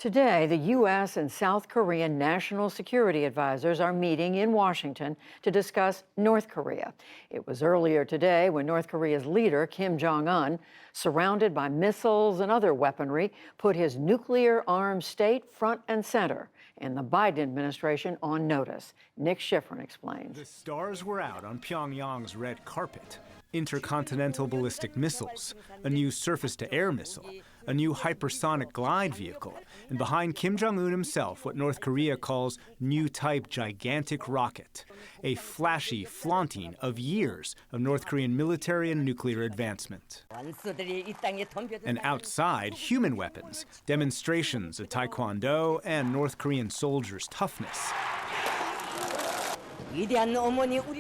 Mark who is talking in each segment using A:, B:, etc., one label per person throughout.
A: Today, the U.S. and South Korean national security advisors are meeting in Washington to discuss North Korea. It was earlier today when North Korea's leader, Kim Jong-un, surrounded by missiles and other weaponry, put his nuclear-armed state front and center, and the Biden administration on notice. Nick Schifrin explains.
B: The stars were out on Pyongyang's red carpet. Intercontinental ballistic missiles, a new surface-to-air missile, a new hypersonic glide vehicle, and behind Kim Jong-un himself, what North Korea calls new type gigantic rocket, a flashy flaunting of years of North Korean military and nuclear advancement. And outside, human weapons, demonstrations of Taekwondo and North Korean soldiers' toughness.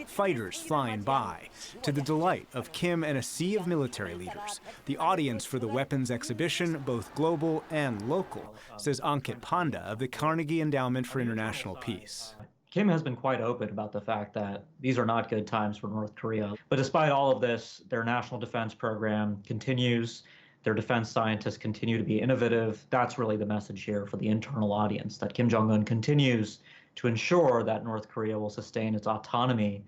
B: Fighters flying by, to the delight of Kim and a sea of military leaders. The audience for the weapons exhibition, both global and local, says Ankit Panda of the Carnegie Endowment for International Peace.
C: Kim has been quite open about the fact that these are not good times for North Korea. But despite all of this, their national defense program continues. Their defense scientists continue to be innovative. That's really the message here for the internal audience, that Kim Jong-un continues to ensure that North Korea will sustain its autonomy.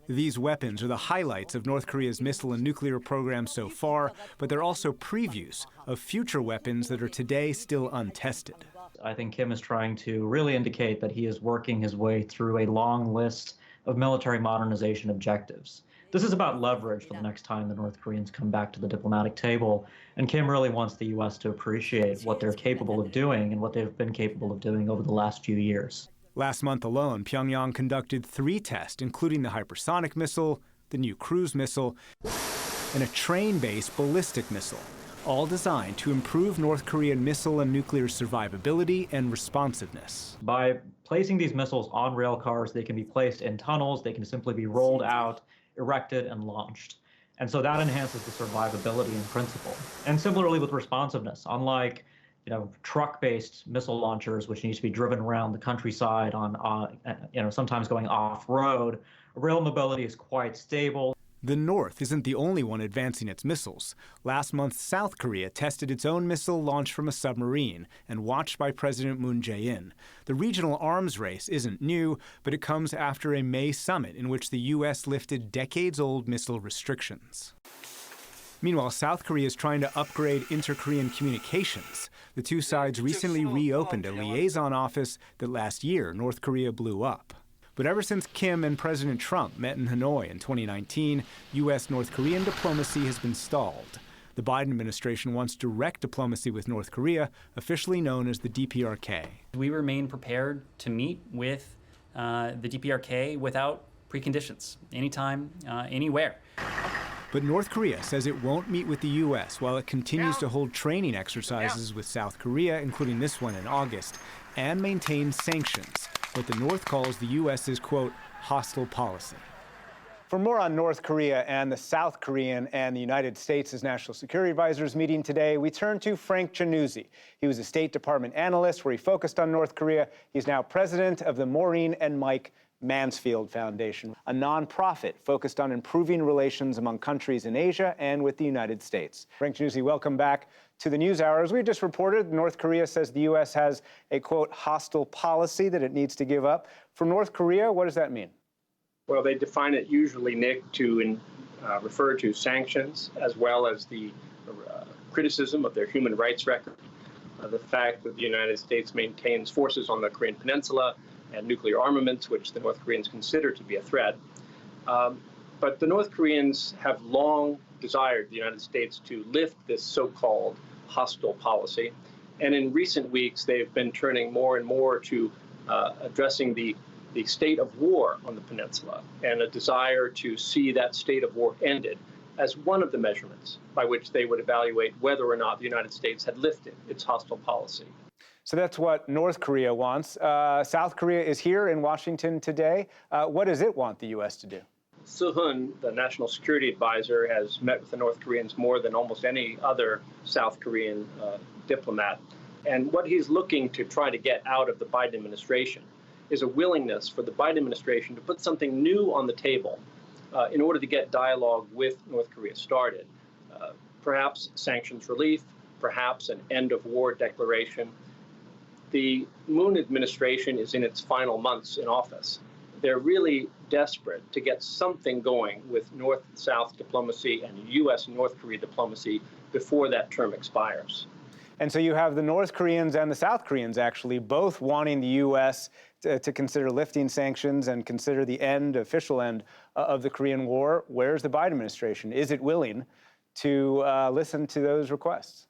B: These weapons are the highlights of North Korea's missile and nuclear program so far, but they're also previews of future weapons that are today still untested.
C: I think Kim is trying to really indicate that he is working his way through a long list of military modernization objectives. This is about leverage for the next time the North Koreans come back to the diplomatic table, and Kim really wants the U.S. to appreciate what they're capable of doing and what they've been capable of doing over the last few years.
B: Last month alone, Pyongyang conducted 3 tests, including the hypersonic missile, the new cruise missile, and a train-based ballistic missile, all designed to improve North Korean missile and nuclear survivability and responsiveness.
C: By placing these missiles on rail cars, they can be placed in tunnels, they can simply be rolled out, erected, and launched. And so that enhances the survivability in principle. And similarly with responsiveness, unlike truck-based missile launchers, which need to be driven around the countryside on sometimes going off-road, rail mobility is quite stable.
B: The North isn't the only one advancing its missiles. Last month, South Korea tested its own missile launched from a submarine and watched by President Moon Jae-in. The regional arms race isn't new, but it comes after a May summit in which the U.S. lifted decades-old missile restrictions. Meanwhile, South Korea is trying to upgrade inter-Korean communications. The two sides recently reopened a liaison office that last year North Korea blew up. But ever since Kim and President Trump met in Hanoi in 2019, U.S.-North Korean diplomacy has been stalled. The Biden administration wants direct diplomacy with North Korea, officially known as the DPRK.
D: We remain prepared to meet with the DPRK without preconditions, anytime, anywhere.
B: But North Korea says it won't meet with the U.S. while it continues to hold training exercises with South Korea, including this one in August, and maintain sanctions, what the North calls the U.S.'s, quote, hostile policy.
E: For more on North Korea and the South Korean and the United States' national security advisors meeting today, we turn to Frank Januzzi. He was a State Department analyst where he focused on North Korea. He's now president of the Maureen and Mike Mansfield Foundation, a nonprofit focused on improving relations among countries in Asia and with the United States. Frank Januzzi, welcome back to the NewsHour. As we just reported, North Korea says the U.S. has a, quote, hostile policy that it needs to give up. For North Korea, what does that mean?
F: Well, they define it usually, Nick, to refer to sanctions as well as the criticism of their human rights record, the fact that the United States maintains forces on the Korean Peninsula and nuclear armaments, which the North Koreans consider to be a threat. But the North Koreans have long desired the United States to lift this so-called hostile policy. And in recent weeks, they've been turning more and more to addressing the state of war on the peninsula and a desire to see that state of war ended as one of the measurements by which they would evaluate whether or not the United States had lifted its hostile policy.
E: So that's what North Korea wants. South Korea is here in Washington today. What does it want the U.S. to do?
F: Suh-hun, the national security advisor, has met with the North Koreans more than almost any other South Korean diplomat. And what he's looking to try to get out of the Biden administration is a willingness for the Biden administration to put something new on the table in order to get dialogue with North Korea started. Perhaps sanctions relief, perhaps an end-of-war declaration. the Moon administration is in its final months in office. They're really desperate to get something going with North-South diplomacy and U.S.-North Korea diplomacy before that term expires.
E: And so you have the North Koreans and the South Koreans actually both wanting the U.S. to consider lifting sanctions and consider the official end of the Korean War. Where's the Biden administration? Is it willing to listen to those requests?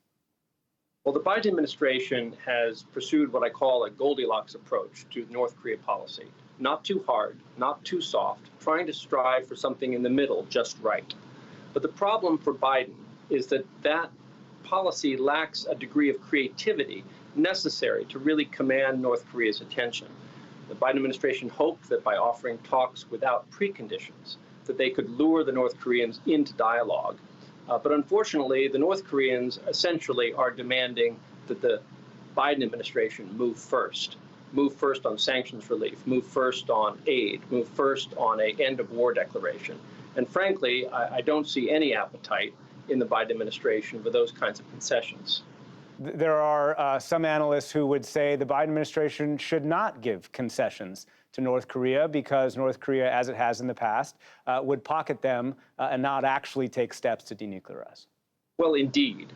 F: Well, the Biden administration has pursued what I call a Goldilocks approach to North Korea policy. Not too hard, not too soft, trying to strive for something in the middle, just right. But the problem for Biden is that that policy lacks a degree of creativity necessary to really command North Korea's attention. The Biden administration hoped that by offering talks without preconditions, that they could lure the North Koreans into dialogue. But unfortunately, the North Koreans essentially are demanding that the Biden administration move first on sanctions relief, move first on aid, move first on an end-of-war declaration. And frankly, I don't see any appetite in the Biden administration for those kinds of concessions.
E: There are some analysts who would say the Biden administration should not give concessions to North Korea because North Korea, as it has in the past, would pocket them and not actually take steps to denuclearize.
F: Well, indeed.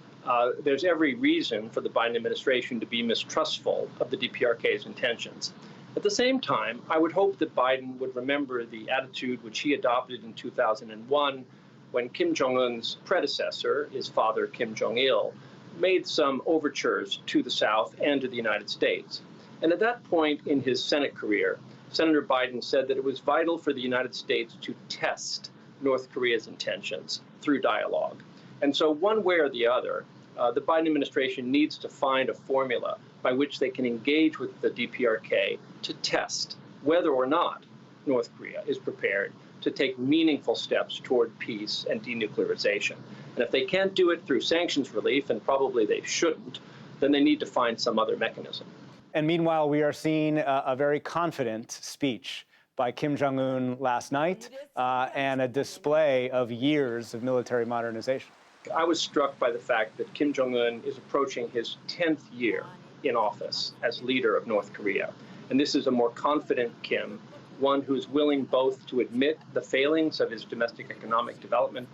F: There's every reason for the Biden administration to be mistrustful of the DPRK's intentions. At the same time, I would hope that Biden would remember the attitude which he adopted in 2001 when Kim Jong-un's predecessor, his father Kim Jong-il, made some overtures to the South and to the United States. And at that point in his Senate career, Senator Biden said that it was vital for the United States to test North Korea's intentions through dialogue. And so one way or the other, the Biden administration needs to find a formula by which they can engage with the DPRK to test whether or not North Korea is prepared to take meaningful steps toward peace and denuclearization. And if they can't do it through sanctions relief, and probably they shouldn't, then they need to find some other mechanism.
E: And meanwhile, we are seeing a very confident speech by Kim Jong-un last night and a display of years of military modernization.
F: I was struck by the fact that Kim Jong-un is approaching his 10th year in office as leader of North Korea. And this is a more confident Kim, one who's willing both to admit the failings of his domestic economic development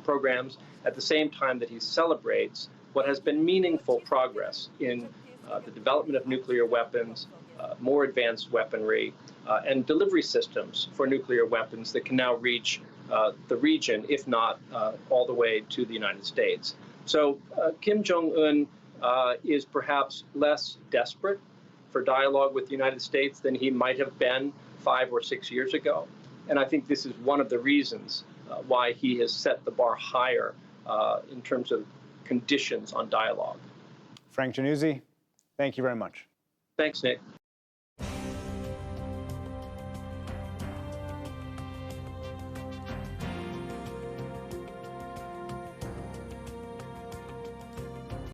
F: programs, at the same time that he celebrates what has been meaningful progress in the development of nuclear weapons, more advanced weaponry, and delivery systems for nuclear weapons that can now reach the region, if not all the way to the United States. So Kim Jong-un is perhaps less desperate for dialogue with the United States than he might have been 5 or 6 years ago. And I think this is one of the reasons why he has set the bar higher in terms of conditions on dialogue.
E: Frank Januzzi, thank you very much.
F: Thanks, Nick.